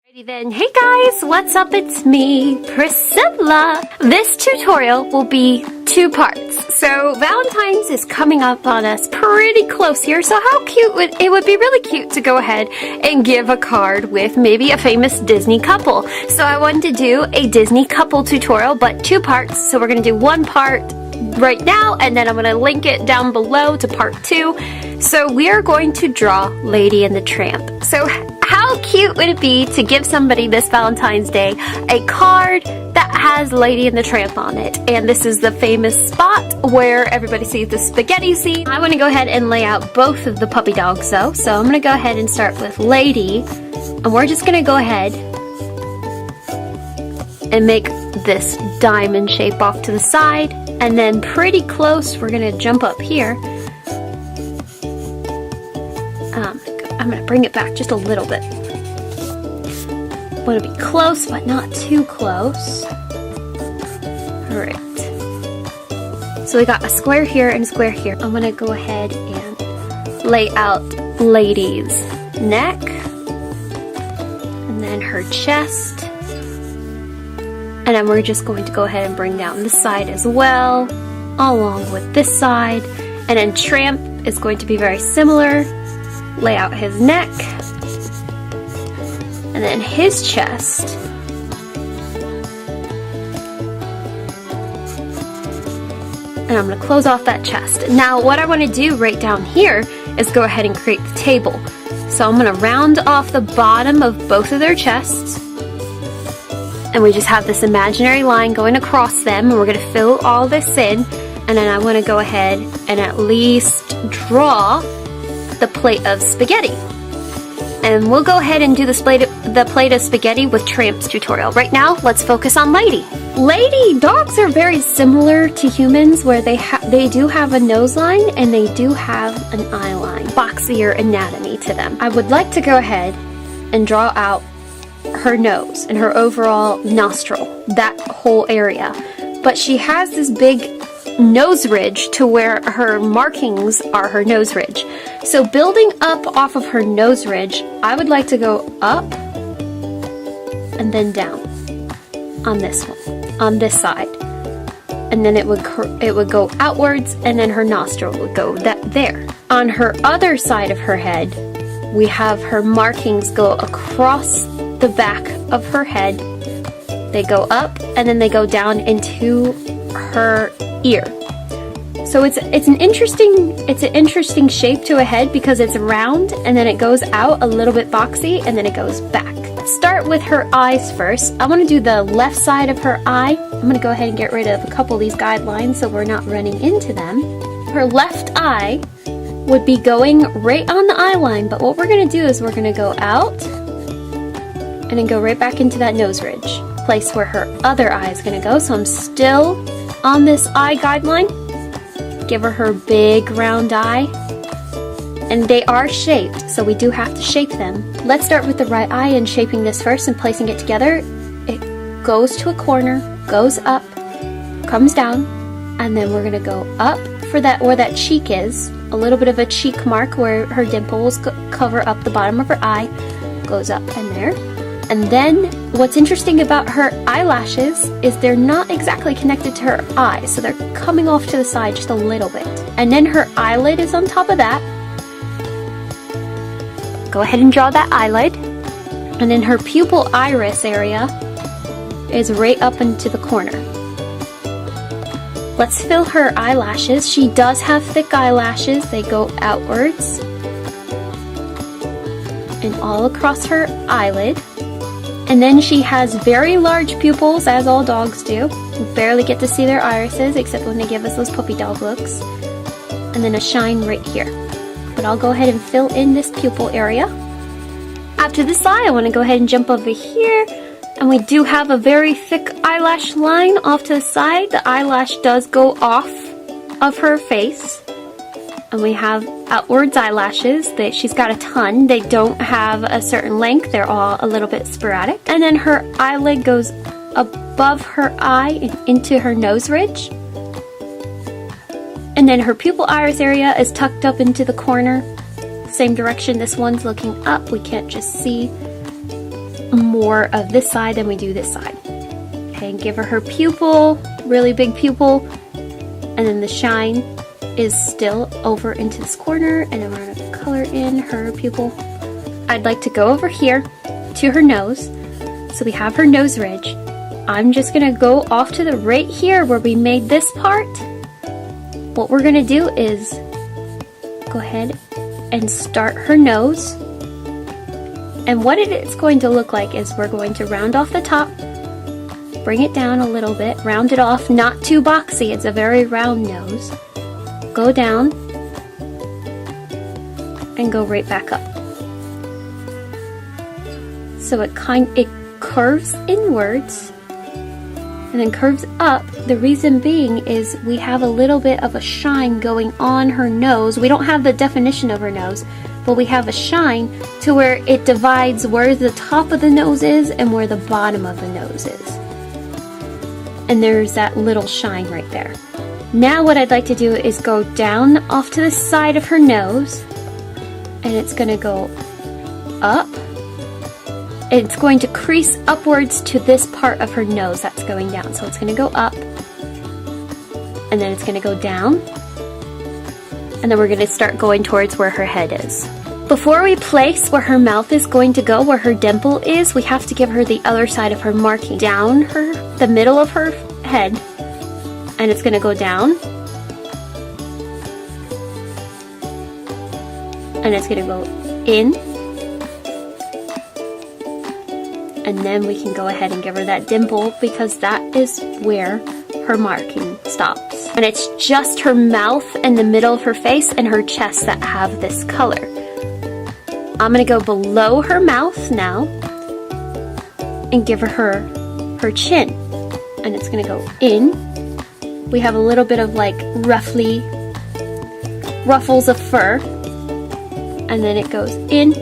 Alrighty then, hey guys, what's up? It's me, Priscilla. This tutorial will be 2 parts. So Valentine's is coming up on us pretty close here, so how cute it would be really cute to go ahead and give a card with maybe a famous Disney couple. So I wanted to do a Disney couple tutorial, but 2 parts. So we're going to do 1 part right now, and then I'm going to link it down below to part 2. So we are going to draw Lady and the Tramp. So how cute would it be to give somebody this Valentine's Day a card that has Lady and the Tramp on it? And this is the famous spot where everybody sees the spaghetti scene. I want to go ahead and lay out both of the puppy dogs though. So I'm going to go ahead and start with Lady. And we're just going to go ahead and make this diamond shape off to the side. And then pretty close, we're going to jump up here. I'm going to bring it back just a little bit. Want to be close, but not too close. Alright. So we got a square here and a square here. I'm going to go ahead and lay out Lady's neck. And then her chest. And then we're just going to go ahead and bring down this side as well, along with this side. And then Tramp is going to be very similar. Lay out his neck, and then his chest, and I'm going to close off that chest. Now what I want to do right down here is go ahead and create the table. So I'm going to round off the bottom of both of their chests, and we just have this imaginary line going across them, and we're going to fill all this in. And then I want to go ahead and at least draw the plate of spaghetti. And we'll go ahead and do the plate of spaghetti with Tramp's tutorial. Right now, let's focus on Lady. Dogs are very similar to humans where they do have a nose line and they do have an eye line. Boxier anatomy to them. I would like to go ahead and draw out her nose and her overall nostril, that whole area. But she has this big nose ridge to where her markings are her nose ridge. So building up off of her nose ridge, I would like to go up and then down on this one, on this side. And then it would go outwards, and then her nostril would go there. On her other side of her head, we have her markings go across the back of her head. They go up and then they go down into her ear. So it's an interesting shape to a head because it's round and then it goes out a little bit boxy and then it goes back. Let's start with her eyes first. I want to do the left side of her eye. I'm going to go ahead and get rid of a couple of these guidelines so we're not running into them. Her left eye would be going right on the eye line, but what we're going to do is we're going to go out and then go right back into that nose ridge, place where her other eye is going to go. So I'm still on this eye guideline. Give her big round eye. And they are shaped, so we do have to shape them. Let's start with the right eye and shaping this first and placing it together. It goes to a corner, goes up, comes down, and then we're gonna go up for that where that cheek is. A little bit of a cheek mark where her dimples cover up the bottom of her eye. Goes up and there. And then what's interesting about her eyelashes is they're not exactly connected to her eyes, so they're coming off to the side just a little bit. And then her eyelid is on top of that. Go ahead and draw that eyelid. And then her pupil iris area is right up into the corner. Let's fill her eyelashes. She does have thick eyelashes. They go outwards and all across her eyelid. And then she has very large pupils, as all dogs do. We barely get to see their irises, except when they give us those puppy dog looks. And then a shine right here. But I'll go ahead and fill in this pupil area. After this eye, I want to go ahead and jump over here. And we do have a very thick eyelash line off to the side. The eyelash does go off of her face. And we have outwards eyelashes. She's got a ton. They don't have a certain length. They're all a little bit sporadic. And then her eyelid goes above her eye and into her nose ridge. And then her pupil iris area is tucked up into the corner. Same direction. This one's looking up. We can't just see more more of this side than we do this side. Okay, and give her her pupil, really big pupil, and then the shine is still over into this corner, and then we're gonna color in her pupil. I'd like to go over here to her nose, so we have her nose ridge. I'm just gonna go off to the right here where we made this part. What we're gonna do is go ahead and start her nose. And what it's going to look like is we're going to round off the top, bring it down a little bit, round it off, not too boxy, it's a very round nose. Go down and go right back up. So it curves inwards and then curves up. The reason being is we have a little bit of a shine going on her nose. We don't have the definition of her nose, but we have a shine to where it divides where the top of the nose is and where the bottom of the nose is. And there's that little shine right there. Now what I'd like to do is go down off to the side of her nose, and it's going to go up. It's going to crease upwards to this part of her nose that's going down. So it's going to go up, and then it's going to go down, and then we're going to start going towards where her head is. Before we place where her mouth is going to go, where her dimple is, we have to give her the other side of her marking. Down the middle of her head, and it's going to go down, and it's going to go in, and then we can go ahead and give her that dimple because that is where her marking stops. And it's just her mouth and the middle of her face and her chest that have this color. I'm going to go below her mouth now and give her her chin, and it's going to go in. We have a little bit of like ruffles of fur, and then it goes in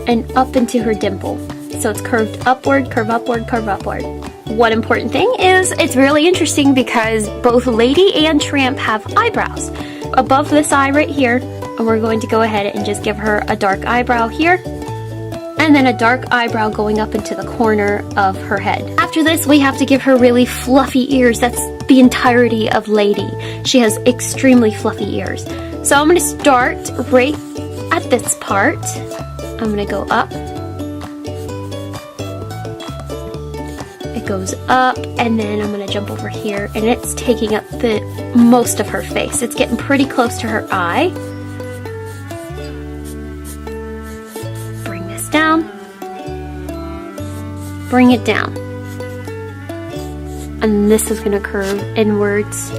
and up into her dimple. So it's curved upward, curve upward, curve upward. One important thing is it's really interesting because both Lady and Tramp have eyebrows above this eye right here, and we're going to go ahead and just give her a dark eyebrow here, and then a dark eyebrow going up into the corner of her head. After this, we have to give her really fluffy ears. That's the entirety of Lady. She has extremely fluffy ears. So I'm going to start right at this part. I'm going to go up. It goes up, and then I'm going to jump over here, and it's taking up the most of her face. It's getting pretty close to her eye. Bring this down. Bring it down. And this is going to curve inwards.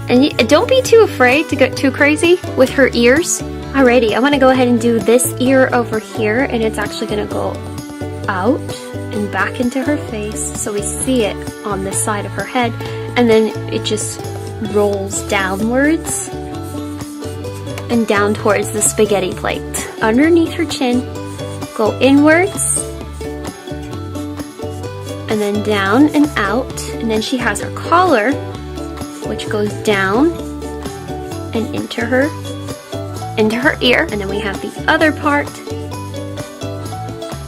And don't be too afraid to get too crazy with her ears. Alrighty, I'm going to go ahead and do this ear over here, and it's actually going to go out and back into her face, so we see it on this side of her head, and then it just rolls downwards and down towards the spaghetti plate. Underneath her chin, go inwards, and then down and out, and then she has her collar, which goes down and into her ear, and then we have the other part,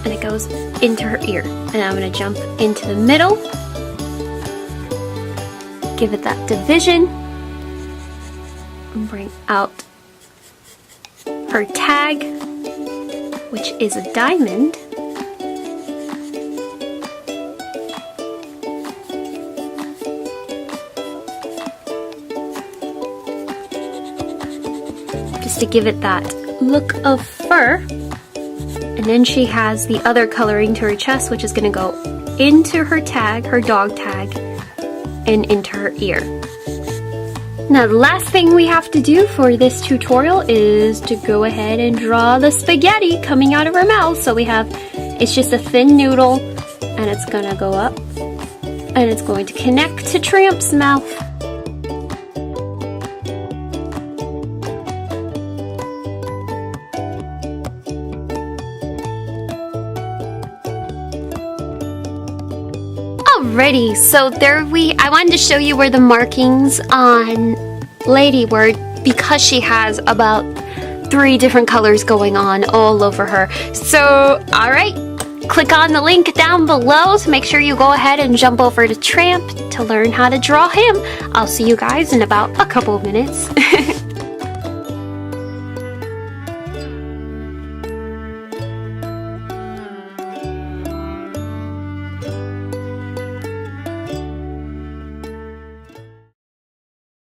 and it goes into her ear. And I'm going to jump into the middle, give it that division, and bring out her tag, which is a diamond. Just to give it that look of fur. And then she has the other coloring to her chest, which is going to go into her tag, her dog tag, and into her ear. Now the last thing we have to do for this tutorial is to go ahead and draw the spaghetti coming out of her mouth. So we have, it's just a thin noodle, and it's going to go up, and it's going to connect to Tramp's mouth. Alrighty, so I wanted to show you where the markings on Lady were, because she has about 3 different colors going on all over her. So, alright, click on the link down below to make sure you go ahead and jump over to Tramp to learn how to draw him. I'll see you guys in about a couple of minutes.